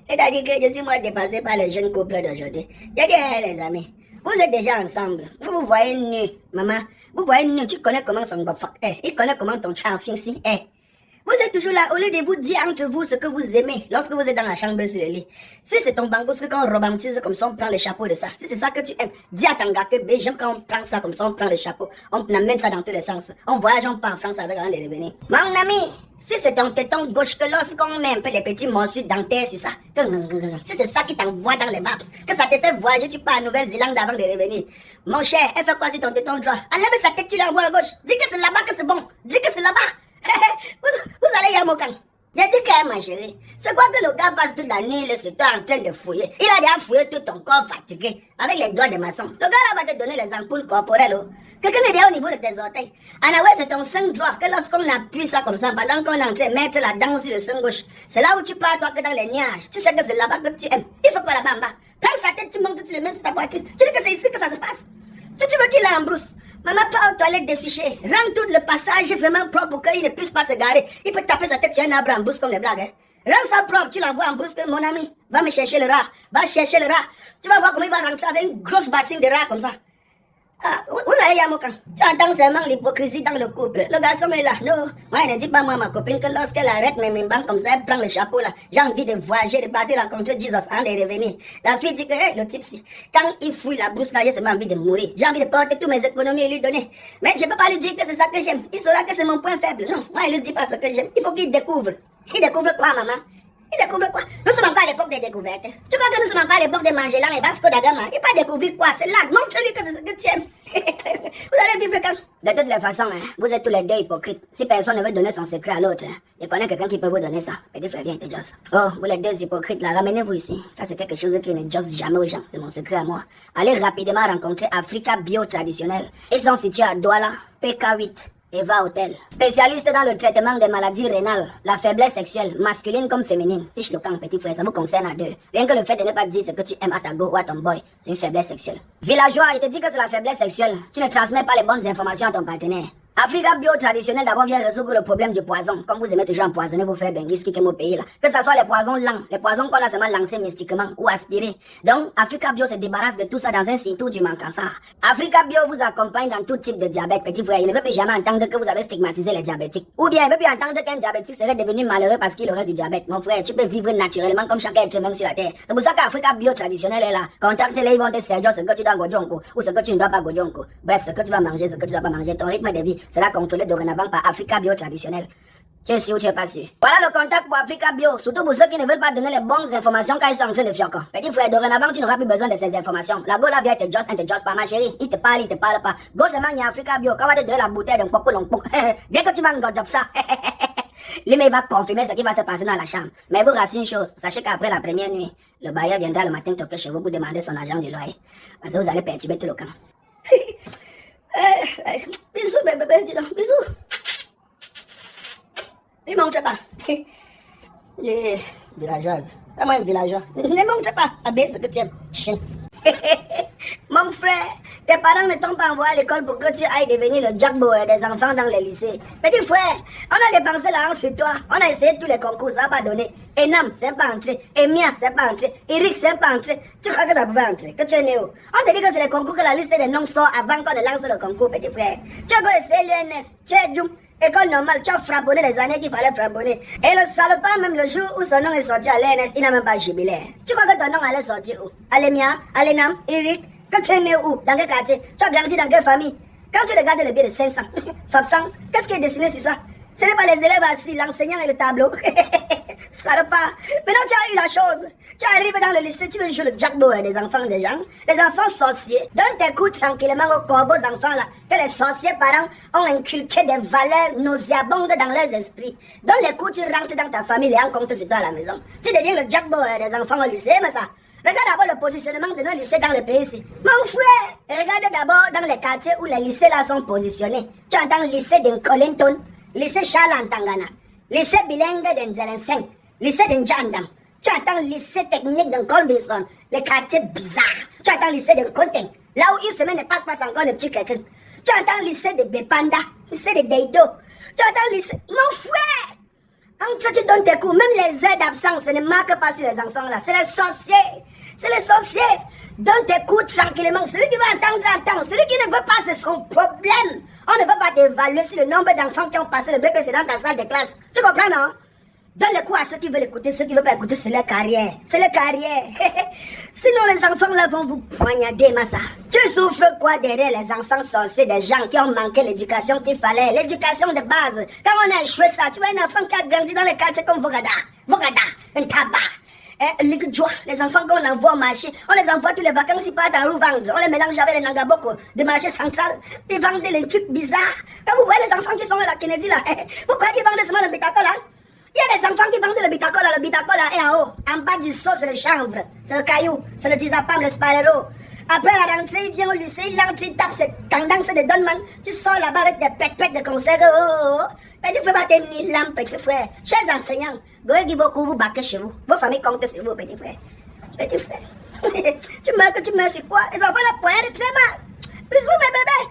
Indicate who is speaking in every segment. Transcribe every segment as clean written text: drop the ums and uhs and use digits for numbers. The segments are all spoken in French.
Speaker 1: C'est-à-dire que je suis moi dépassé par les jeunes couples d'aujourd'hui. J'ai dit, les amis, vous êtes déjà ensemble. Vous vous voyez nu, maman. Vous voyez nu, tu connais comment son bafak est. Il connaît comment ton chamfing est. Vous êtes toujours là, au lieu de vous dire entre vous ce que vous aimez lorsque vous êtes dans la chambre sur le lit. Si c'est ton bangos que quand on romantise comme ça, on prend le chapeau de ça. Si c'est ça que tu aimes, dis à ton gars que j'aime quand on prend ça comme ça, on prend le chapeau. On amène ça dans tous les sens. On voyage, on part en France avec un de revenir. Mon ami, si c'est ton téton gauche que lorsqu'on met un peu les petits morceaux dentaires sur ça, si c'est ça qui t'envoie dans les maps, que ça te fait voyager, tu pars en Nouvelle-Zélande avant de revenir. Mon cher, elle fait quoi sur ton téton droit? Enlève sa tête, tu l'envoies à gauche. Dis que c'est là-bas que c'est bon. Dis que c'est là-bas. vous allez y Yamokan. J'ai dit quand même, ma chérie, c'est quoi que le gars passe toute la nuit, le se en train de fouiller. Il a déjà fouillé tout ton corps fatigué, avec les doigts de maçon. Le gars là va te donner les ampoules corporelles. Oh. Quelqu'un est déjà au niveau de tes orteils. Anaway, c'est ton sein droit, que lorsqu'on appuie ça comme ça, pendant qu'on est en train de mettre la dent sur le sein gauche, c'est là où tu pars, toi, que dans les nuages. Tu sais que c'est là-bas que tu aimes. Il faut quoi là-bas en bas? Prends sa tête, tu montes, tu le mets sur ta poitrine. Tu dis que c'est ici que ça se passe. Si tu veux qu'il la embrousse, maman part aux toilettes défichées. Rends tout le passage vraiment propre pour qu'il ne puisse pas se garer. Il peut taper sa tête sur un arbre en brousse comme les blagues. Hein. Rends ça propre, tu l'envoies en brousse que mon ami. Va me chercher le rat. Va chercher le rat. Tu vas voir comment il va rentrer avec une grosse bassine de rat comme ça. Ah, où est Yamokan? Tu entends seulement l'hypocrisie dans le couple. Le garçon est là. Non, moi, ne dis pas moi, ma copine, que lorsqu'elle arrête mes mimbans comme ça, elle prend le chapeau là. J'ai envie de voyager, de partir rencontrer Jesus avant de revenir. La fille dit que, hey, le type, quand il fouille la brousse là, j'ai seulement envie de mourir. J'ai envie de porter toutes mes économies et lui donner. Mais je ne peux pas lui dire que c'est ça que j'aime. Il saura que c'est mon point faible. Non, moi, il ne lui dit pas ce que j'aime. Il faut qu'il découvre. Il découvre quoi, maman? Il découvre quoi? Nous sommes encore à l'époque des découvertes. Tu crois que nous sommes encore à l'époque de Magellan et Vasco da Gama? Il va découvrir quoi? C'est là. Montre-lui que c'est ce que tu aimes. Vous allez vivre quand? De toutes les façons, hein, vous êtes tous les deux hypocrites. Si personne ne veut donner son secret à l'autre, hein, il connaît quelqu'un qui peut vous donner ça. Petit frère, viens, t'es Joss. Oh, vous les deux hypocrites, là, ramenez-vous ici. Ça, c'est quelque chose qui ne josse jamais aux gens. C'est mon secret à moi. Allez rapidement rencontrer Africa Bio Traditionnel. Ils sont situés à Douala, PK8. Eva Hotel. Spécialiste dans le traitement des maladies rénales, la faiblesse sexuelle, masculine comme féminine. Fiche le camp, petit frère, ça vous concerne à deux. Rien que le fait de ne pas dire ce que tu aimes à ta go ou à ton boy, c'est une faiblesse sexuelle. Villageois, il te dit que c'est la faiblesse sexuelle. Tu ne transmets pas les bonnes informations à ton partenaire. Africa Bio Traditionnel d'abord vient résoudre le problème du poison. Comme vous aimez toujours empoisonner vos frères benguis qui est mon pays là. Que ce soit les poisons lents, les poisons qu'on a seulement lancés mystiquement ou aspirés. Donc, Africa Bio se débarrasse de tout ça dans un cycle du mancançar. Africa Bio vous accompagne dans tout type de diabète, petit frère. Il ne veut plus jamais entendre que vous avez stigmatisé les diabétiques. Ou bien, il ne veut plus entendre qu'un diabétique serait devenu malheureux parce qu'il aurait du diabète. Mon frère, tu peux vivre naturellement comme chaque être humain sur la terre. C'est pour ça qu'Africa Bio Traditionnel est là. Contacte-les, ils vont te servir ce que tu dois godjonko ou ce que tu ne dois pas godjonko. Bref, ce que tu vas manger, ce que tu dois pas manger, ton rythme de vie sera contrôlé dorénavant par Africa Bio Traditionnel. Tu es sûr ou tu es pas sûr? Voilà le contact pour Africa Bio, surtout pour ceux qui ne veulent pas donner les bonnes informations quand ils sont en train de fioco. Petit frère, dorénavant, tu n'auras plus besoin de ces informations. La go là vient te just pas, ma chérie. Il te parle pas. Go seulement, il y a Africa Bio. Quand on va te donner la bouteille d'un poco long poc. Bien que tu vas job ça. Lui, mais il va confirmer ce qui va se passer dans la chambre. Mais vous rassure une chose, sachez qu'après la première nuit, le bailleur viendra le matin toquer chez vous pour demander son argent du loyer. Parce que vous allez perturber tout le camp. Bisous, bébé, dis donc, bisous. Ne montre pas. Villageoise. C'est moi une villageoise. Ne montre pas. Abaisse ce que tu aimes. Chien. Mon frère, tes parents ne t'ont pas envoyé à l'école pour que tu ailles devenir le jackboy des enfants dans les lycées. Petit frère, on a dépensé l'argent sur toi. On a essayé tous les concours, ça n'a pas donné. Enam, c'est pas entré. Emia, c'est pas entré. Eric, c'est pas entré. Tu crois que ça pouvait entrer? Que tu es né où? On te dit que c'est les concours que la liste des noms sort avant qu'on ne lance le concours, petit frère. Tu as essayé l'UNS, tu es Djoum. École normale, tu as frapponné les années qu'il fallait frapponner. Et le salopard, même le jour où son nom est sorti à l'ENS, il n'a même pas jubilé. Tu crois que ton nom allait sortir où? Alémia, Alénam, Eric, que tu es né où? Dans quel quartier? Tu as grandi dans quelle famille? Quand tu regardes le billet de 500, Fabsan, qu'est-ce qui est dessiné sur ça? Ce n'est pas les élèves assis, l'enseignant et le tableau. Salopard. Maintenant, tu as eu la chose. Tu arrives dans le lycée, tu veux jouer le jackboy des enfants des gens, les enfants sorciers. Donne tes coups tranquillement aux corbeaux enfants là, que les sorciers parents ont inculqué des valeurs nauséabondes dans leurs esprits. Donne les coups, tu rentres dans ta famille et en compte sur toi à la maison. Tu deviens le jackboy des enfants au lycée, mais ça. Regarde d'abord le positionnement de nos lycées dans le pays ici. Mon frère, regarde d'abord dans les quartiers où les lycées là sont positionnés. Tu entends le lycée d'Incolinton, lycée Charles Antangana, lycée bilingue d'Enzelenseng, lycée d'Njandam. Tu attends le lycée technique de Colbison, les quartiers bizarres. Tu attends le lycée de Conteng, là où une semaine ne passe pas encore de tuer quelqu'un. Tu entends lycée de Bepanda, lycée de Deido. Tu entends lycée... Mon frère! En tout tu donnes tes cours, même les heures d'absence, ça ne marque pas sur les enfants là. C'est les sorciers. C'est les sorciers. Donne tes cours tranquillement. Celui qui va entendre, entend. Celui qui ne veut pas, c'est son problème. On ne peut pas t'évaluer sur le nombre d'enfants qui ont passé le BPC dans ta salle de classe. Tu comprends, non? Donne le cours à ceux qui veulent écouter. Ceux qui ne veulent pas écouter, c'est leur carrière. C'est leur carrière. Sinon, les enfants là vont vous poignarder, Massa. Tu souffres quoi derrière les enfants sorciers des gens qui ont manqué l'éducation qu'il fallait? L'éducation de base. Quand on a échoué ça, tu vois un enfant qui a grandi dans les quartiers comme Vogada, un tabac. Les enfants qu'on envoie au marché, on les envoie tous les vacances, ils partent en roue vendre. On les mélange avec les Nangaboko du marché central. Ils vendent des trucs bizarres. Quand vous voyez les enfants qui sont à la Kennedy là, vous croyez qu'ils vendent seulement le bitacol là? Il y a des enfants qui vendent le bitacol là est en haut. En bas du seau, c'est le chanvre, c'est le caillou, c'est le tisapam, le sparero. Après la rentrée, il vient au lycée, il entre, il tape cette tendance de Donman. Tu sors là-bas avec des pètes de conseils. Et tu fais pas tes lampes, petit frère. Chers enseignants, goye qui beaucoup vous baquez chez vous. Vos familles comptent sur vous, petit frère. Petit frère. tu meurs sur quoi? Ils ont pas la poignée très mal. Bisous, mes bébés.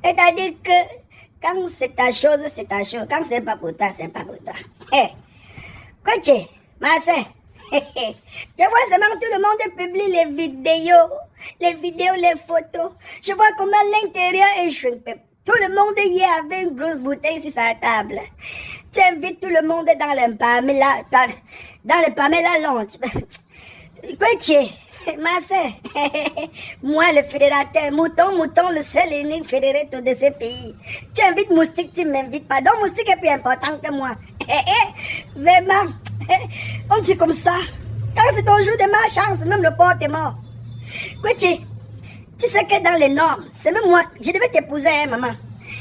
Speaker 1: C'est-à-dire que quand c'est ta chose, c'est ta chose. Quand c'est pas pour toi, c'est pas pour toi. Quoi tu es, ma sœur? Je vois seulement tout le monde publie les vidéos, les photos. Je vois comment l'intérieur est shrinked. Tout le monde hier avait une grosse bouteille sur sa table. Tu invites tout le monde dans le Pamela Lounge. Quoi tu es, ma sœur? Moi, le fédérateur, mouton, le seul et unique fédérateur de ce pays. Tu invites Moustique, tu m'invites pas. Donc Moustique est plus important que moi. Vraiment, on dit comme ça. Quand c'est ton jour de malchance, même le porc est mort. Tu sais que dans les normes, c'est même moi, je devais t'épouser, hein, maman.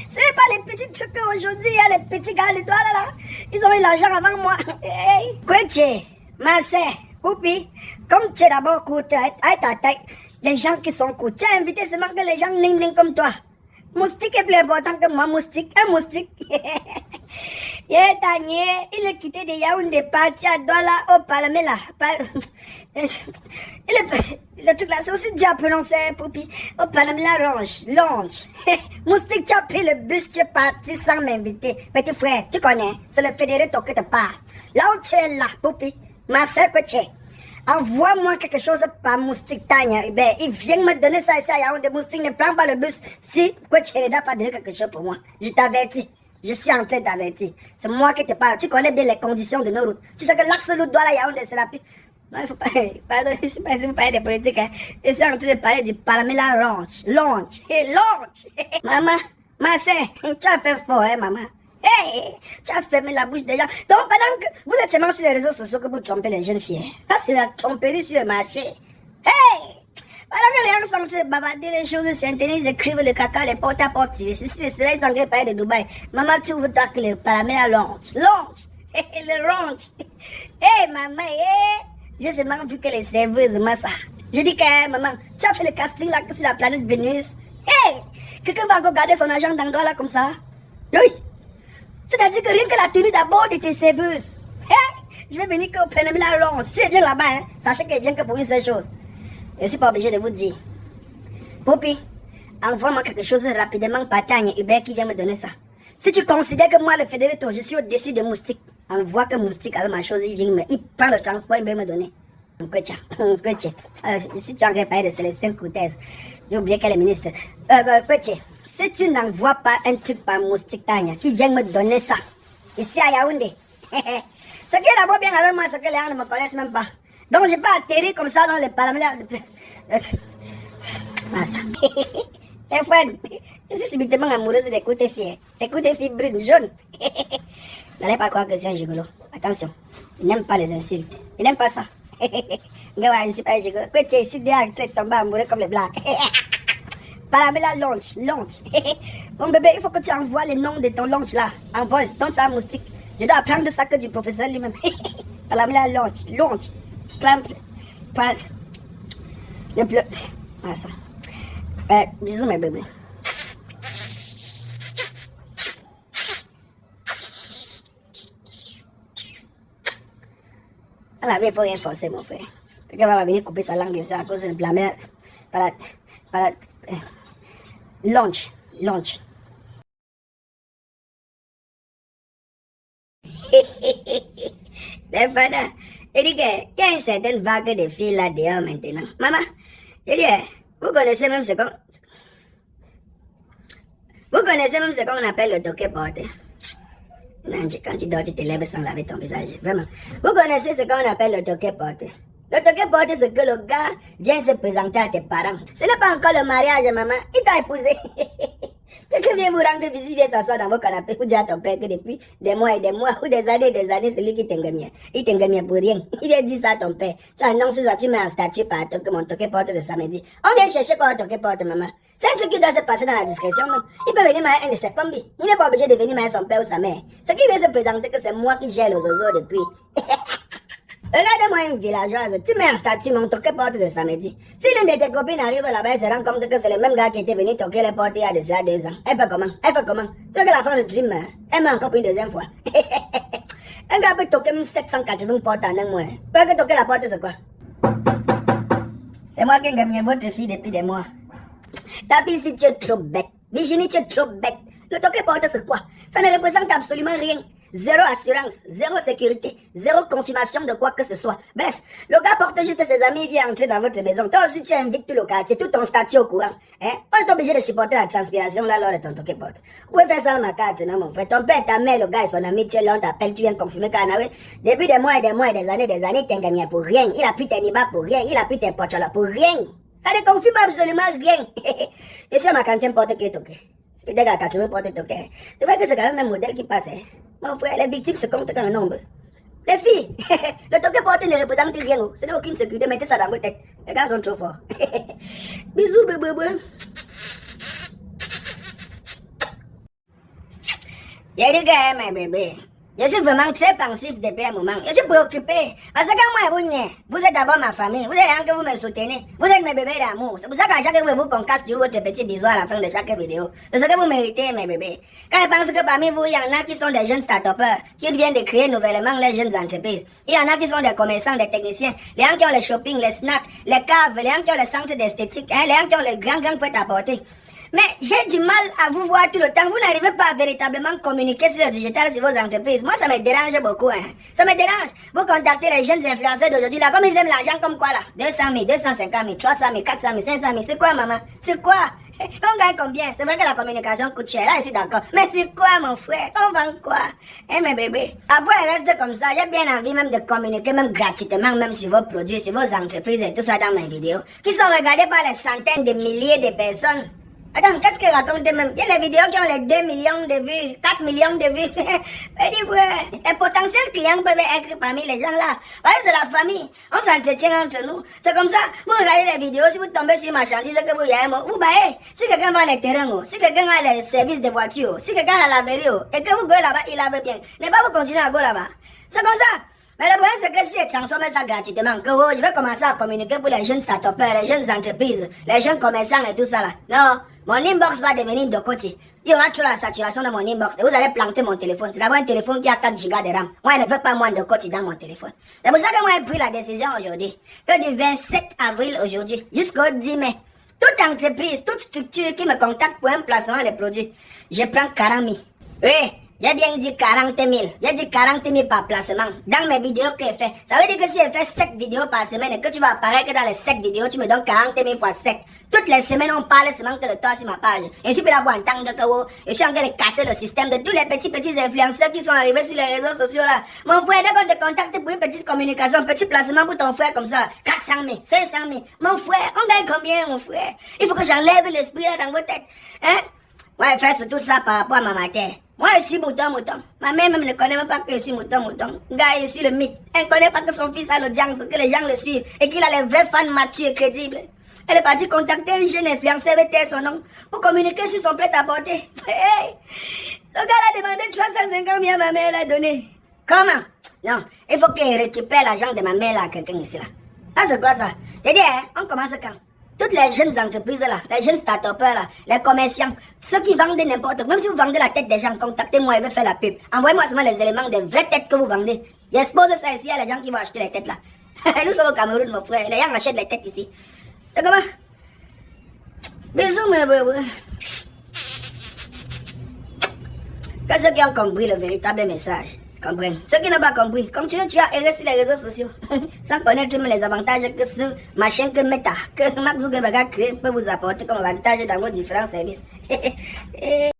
Speaker 1: Ce n'est pas les petits trucs qu'aujourd'hui, il y a les petits gars, les doigts là. Ils ont eu l'argent avant moi. Ma sœur, Poupi, comme tu es d'abord courte, avec ta tête, les gens qui sont courts, tu as invité seulement que les gens ning comme toi. Moustique est plus important que moi, moustique. Un moustique. Il est quitté de Yaoundé, parti à Douala, au Parlement là. Le truc là, c'est aussi dur à prononcer, Poupi. Au Parlement là, longe. Moustique, tu as pris le bus, tu es parti sans m'inviter. Petit frère, tu connais, c'est le fédéré qui te parle. Là où tu es là, Poupi, ma soeur que tu es. Envoie-moi quelque chose par Moustique Tanya. Ben, il vient me donner ça ici à Yaoundé. Moustique ne prend pas le bus. Si, tu n'as pas donné quelque chose pour moi. Je t'avertis. Je suis en train de t'avertir. C'est moi qui te parle. Tu connais bien les conditions de nos routes. Tu sais que l'axe route doit la Yaoundé, c'est la plus. Non, il faut pas. Pardon, je ne sais pas si vous parlez de politique. Hein. Je suis en train de parler du Palamela Lounge. Maman, ma soeur, tu as fait fort, hein, maman. Hey, tu as fermé la bouche des gens. Donc, pendant que vous êtes seulement sur les réseaux sociaux que vous trompez les jeunes filles. Ça, c'est la tromperie sur le marché. Hey! Pendant que les gens sont en train de bavarder les choses sur Internet, ils écrivent le caca, les porte à porte. Si c'est là, ils sont en train de parler de Dubaï. Maman, tu veux toi que le Palamela Lounge. Le Lounge. Hey, maman, hey! J'ai seulement vu que les serveuses, ça. Je dis que, maman, tu as fait le casting là sur la planète Vénus. Hey! Quelqu'un va encore garder son argent dans le doigt là comme ça? Oui! C'est-à-dire que rien que la tenue d'abord de tes serveuses. Hey, je vais venir au Palamela Lounge. Si elle vient là-bas, hein, sachez qu'elle vient que pour une seule chose. Je ne suis pas obligé de vous dire. Poupi, envoie-moi quelque chose rapidement par Tanya Hubert qui vient me donner ça. Si tu considères que moi, le fédérateur, je suis au-dessus de Moustique, envoie que Moustique avec ma chose, il prend le transport, il vient me donner. Si tu en train de parler de Célestin Coutez, j'ai oublié qu'elle est ministre. Si tu n'envoies pas un truc par Moustique Tanya qui vient me donner ça, ici à Yaoundé, ce qui est d'abord bien avec moi, c'est que les gens ne me connaissent même pas. Donc je peux atterrir comme ça dans le Parlement. Ça. Et Fred, je suis subitement amoureuse d'écouter filles. Écoutez filles brunes, jaunes. N'allez pas croire que c'est un gigolo. Attention, il n'aime pas les insultes. Il n'aime pas ça. Je ne suis pas un gigolo. Tu es ici derrière, tu es tombé amoureux comme les blagues. Palamela Lounge. Mon bébé, il faut que tu envoies les noms de ton lounge là. En voice, donne ça à Moustique. Je dois apprendre ça que du professeur lui-même. Palamela Lounge. Le bleu. Voilà ça. Bisous mes bébés. À la vie, il faut rien forcer mon frère. Quelqu'un va venir couper sa langue ici à cause de la mère. Lunch. Stefana, il dit qu'il y a une certaine vague de filles là dehors maintenant. Maman, il dit, vous connaissez même ce qu'on appelle le toqué porté. Non, quand tu dors, tu te lèves sans laver ton visage. Vraiment. Vous connaissez ce qu'on appelle le toqué porté. Le toqué porté, c'est que le gars vient se présenter à tes parents. Ce n'est pas encore le mariage, maman. Il t'a épousé. Quelqu'un vient vous rendre visite, vient s'asseoir dans vos canapés, vous dire à ton père que depuis des mois et des mois, ou des années, c'est lui qui t'engagne. Il t'engagne pour rien. Il vient dire ça à ton père. Tu annonces ça, tu mets un statut par que mon toqué porte de samedi. On vient chercher quoi un toqué porte, maman. C'est un truc qui doit se passer dans la discrétion, non? Il peut venir marier un de ses combis. Il n'est pas obligé de venir marier son père ou sa mère. Ce qui vient se présenter que c'est moi qui gère les oiseaux depuis. Regarde-moi une villageoise, tu mets un statut, mon toqué porte de samedi. Si l'une de tes copines arrive là-bas, elle se rend compte que c'est le même gars qui était venu toquer les portes il y a déjà 2 ans. Elle fait comment? Tu veux que la fin de Dream, elle met encore une deuxième fois. Un gars peut toquer 780 portes en un mois. Tu veux que toquer la porte, c'est quoi? C'est moi qui ai gagné votre fille depuis des mois. Ta fille, si tu es trop bête. Virginie, tu es trop bête. Le toqué porte, c'est quoi? Ça ne représente absolument rien. Zéro assurance, zéro sécurité, zéro confirmation de quoi que ce soit. Bref, le gars porte juste ses amis, vient entrer dans votre maison. Toi aussi, tu invites tout le quartier, tout ton statut au courant. Hein? On est obligé de supporter la transpiration là lors de ton toqué porte. Vous pouvez faire ça dans ma carte, non, mon frère. Ton père, ta mère, le gars et son ami, tu es là, on t'appelle, tu viens confirmer Canary. Depuis des mois et des mois et des années, t'es gagné pour rien. Il a pris tes nibas pour rien, il a pris tes poches là pour rien. Ça ne confirme absolument rien. Je suis à ma quantième porte qui est toquée. C'est peut-être la 80 porte toquée. C'est vrai que c'est quand même un modèle qui passe. Hein? Mon frère, les victimes se comptent dans le nombre. Les filles, le toqué porté ne représente rien. Ce n'est aucune sécurité. Mettez ça dans vos têtes. Les gars sont trop forts. Bisous, bébé. Il y a des gars, mes bébés. Je suis vraiment très pensif depuis un moment. Je suis préoccupé. Parce que quand moi, vous êtes d'abord ma famille. Vous êtes là que vous me soutenez. Vous êtes mes bébés d'amour. C'est pour ça qu'à chaque fois, vous concasse toujours votre petit bisou à la fin de chaque vidéo. C'est ce que vous méritez, mes bébés. Quand je pense que parmi vous, il y en a qui sont des jeunes start-upers, qui viennent de créer nouvellement les jeunes entreprises. Il y en a qui sont des commerçants, des techniciens. Les gens qui ont le shopping, les snacks, les caves, les gens qui ont le centre d'esthétique, hein, les gens qui ont le grand prêt-à-porter. Mais j'ai du mal à vous voir tout le temps. Vous n'arrivez pas à véritablement communiquer sur le digital sur vos entreprises. Moi, ça me dérange beaucoup. Hein. Ça me dérange. Vous contactez les jeunes influenceurs d'aujourd'hui, là, comme ils aiment l'argent comme quoi, là? 200 000, 250 000, 300 000, 400 000, 500 000. C'est quoi, maman? C'est quoi? On gagne combien? C'est vrai que la communication coûte cher, là, je suis d'accord. Mais c'est quoi, mon frère? On vend quoi? Mes bébés. Après, il reste comme ça. J'ai bien envie même de communiquer, même gratuitement, même sur vos produits, sur vos entreprises et tout ça dans mes vidéos, qui sont regardées par les centaines de milliers de personnes. Attends, qu'est-ce qu'elle raconte même? Il y a les vidéos qui ont les 2 millions de vues, 4 millions de vues. Mais dis, frère, les potentiels clients peuvent être parmi les gens là. Voyez, c'est la famille. On s'entretient entre nous. C'est comme ça. Vous regardez les vidéos, si vous tombez sur une marchandise que vous y avez, vous baillez. Si quelqu'un va les terrains, si quelqu'un a les services de voiture, si quelqu'un a la laverie, et que vous goûtez là-bas, il lave bien. Ne pas vous continuer à go là-bas. C'est comme ça. Mais le problème, c'est que si je transforme ça gratuitement, que je vais commencer à communiquer pour les jeunes start-upers, les jeunes entreprises, les jeunes commerçants et tout ça là. Non, mon inbox va devenir de côté. Il y aura toujours la saturation dans mon inbox. Et vous allez planter mon téléphone. C'est d'abord un téléphone qui a 4 Go de RAM. Moi, je ne veux pas moins de côté dans mon téléphone. C'est pour ça que moi, j'ai pris la décision aujourd'hui. Que du 27 avril aujourd'hui jusqu'au 10 mai, toute entreprise, toute structure qui me contacte pour un placement de produits, je prends 40 000. Oui. J'ai bien dit 40 000. J'ai dit 40 000 par placement. Dans mes vidéos que je fais. Ça veut dire que si je fais 7 vidéos par semaine et que tu vas apparaître que dans les 7 vidéos, tu me donnes 40 000 fois 7. Toutes les semaines, on parle seulement que de toi sur ma page. Et je suis là pour entendre que je suis en train de casser le système de tous les petits influenceurs qui sont arrivés sur les réseaux sociaux là. Mon frère, dès qu'on te contacte pour une petite communication, un petit placement pour ton frère comme ça, 400 000, 500 000. Mon frère, on gagne combien, mon frère? Il faut que j'enlève l'esprit là dans vos têtes. Hein? Ouais, fais surtout ça par rapport à ma matière. Moi, je suis mouton. Ma mère même ne connaît même pas que je suis mouton. Gars, je suis le mythe. Elle ne connaît pas que son fils a l'audience, que les gens le suivent et qu'il a les vrais fans matures et crédibles. Elle est partie contacter un jeune influenceur avec son nom pour communiquer sur son prêt-à-porter. Hey, le gars a demandé 350 000 à ma mère, elle a donné. Comment? Non, il faut qu'elle récupère l'argent de ma mère là, quelqu'un ici là. Ah, c'est quoi ça? J'ai dit, hein, on commence quand? Toutes les jeunes entreprises là, les jeunes start-upers là, les commerçants, ceux qui vendent n'importe quoi, même si vous vendez la tête des gens, contactez-moi, je vais faire la pub. Envoyez-moi seulement les éléments des vraies têtes que vous vendez. J'expose ça ici à les gens qui vont acheter les têtes là. Nous sommes au Cameroun, mon frère. Les gens achètent les têtes ici. C'est comment? Bisous, mes bébés. Que ceux qui ont compris le véritable message comprennent. Ceux qui n'ont pas compris, continue tu as erré sur les réseaux sociaux sans connaître même les avantages que ce machin que Meta, que Mark Zuckerberg a créé peut vous apporter comme avantage dans vos différents services.